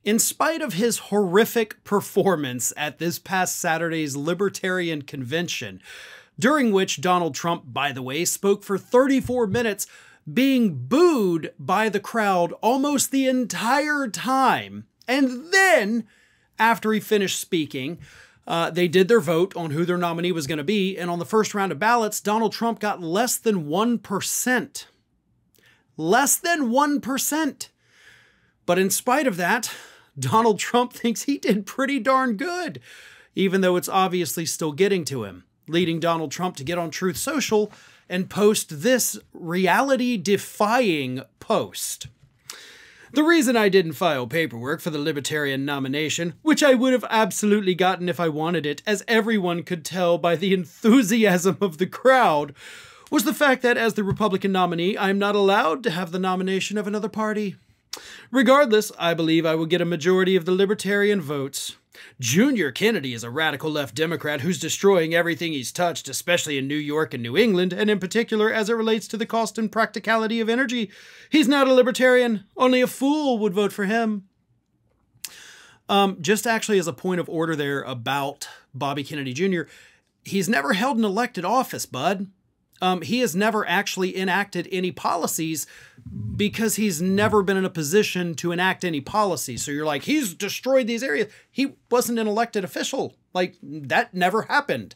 In spite of his horrific performance at this past Saturday's Libertarian Convention, during which Donald Trump, by the way, spoke for 34 minutes, being booed by the crowd almost the entire time. And then, after he finished speaking, they did their vote on who their nominee was going to be. And on the first round of ballots, Donald Trump got less than 1%. Less than 1%. But in spite of that, Donald Trump thinks he did pretty darn good, even though it's obviously still getting to him, leading Donald Trump to get on Truth Social and post this reality-defying post. The reason I didn't file paperwork for the Libertarian nomination, which I would have absolutely gotten if I wanted it, as everyone could tell by the enthusiasm of the crowd, was the fact that as the Republican nominee, I am not allowed to have the nomination of another party. Regardless, I believe I will get a majority of the Libertarian votes. Junior Kennedy is a radical left Democrat who's destroying everything he's touched, especially in New York and New England, and in particular as it relates to the cost and practicality of energy. He's not a Libertarian. Only a fool would vote for him. Just actually as a point of order there about Bobby Kennedy Jr., he's never held an elected office, bud. He has never actually enacted any policies because he's never been in a position to enact any policies. So you're like, he's destroyed these areas. He wasn't an elected official. Like, that never happened.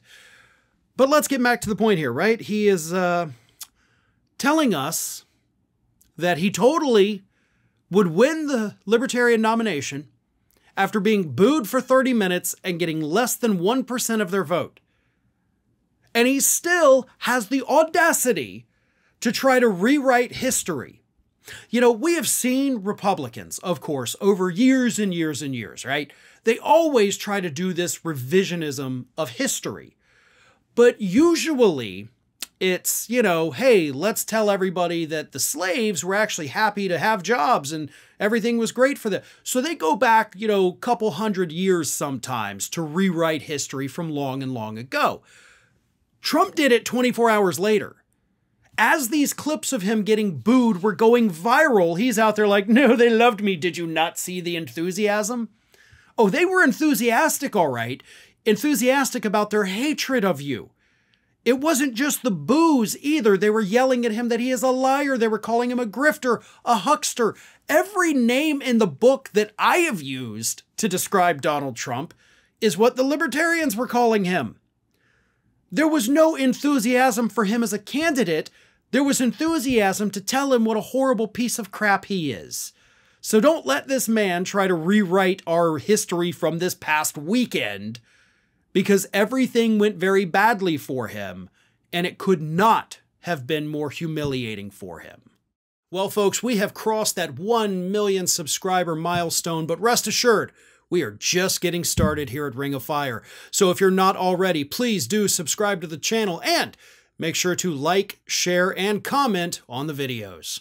But let's get back to the point here, right? He is telling us that he totally would win the Libertarian nomination after being booed for 30 minutes and getting less than 1% of their vote. And he still has the audacity to try to rewrite history. You know, we have seen Republicans, of course, over years and years and years, right? They always try to do this revisionism of history. But usually it's, you know, hey, let's tell everybody that the slaves were actually happy to have jobs and everything was great for them. So they go back, you know, a couple hundred years sometimes to rewrite history from long and long ago. Trump did it 24 hours later. As these clips of him getting booed were going viral, he's out there like, no, they loved me. Did you not see the enthusiasm? Oh, they were enthusiastic, all right. Enthusiastic about their hatred of you. It wasn't just the boos either. They were yelling at him that he is a liar. They were calling him a grifter, a huckster. Every name in the book that I have used to describe Donald Trump is what the libertarians were calling him. There was no enthusiasm for him as a candidate. There was enthusiasm to tell him what a horrible piece of crap he is. So don't let this man try to rewrite our history from this past weekend, because everything went very badly for him, and it could not have been more humiliating for him. Well, folks, we have crossed that 1 million subscriber milestone, but rest assured, we are just getting started here at Ring of Fire. So if you're not already, please do subscribe to the channel and make sure to like, share, and comment on the videos.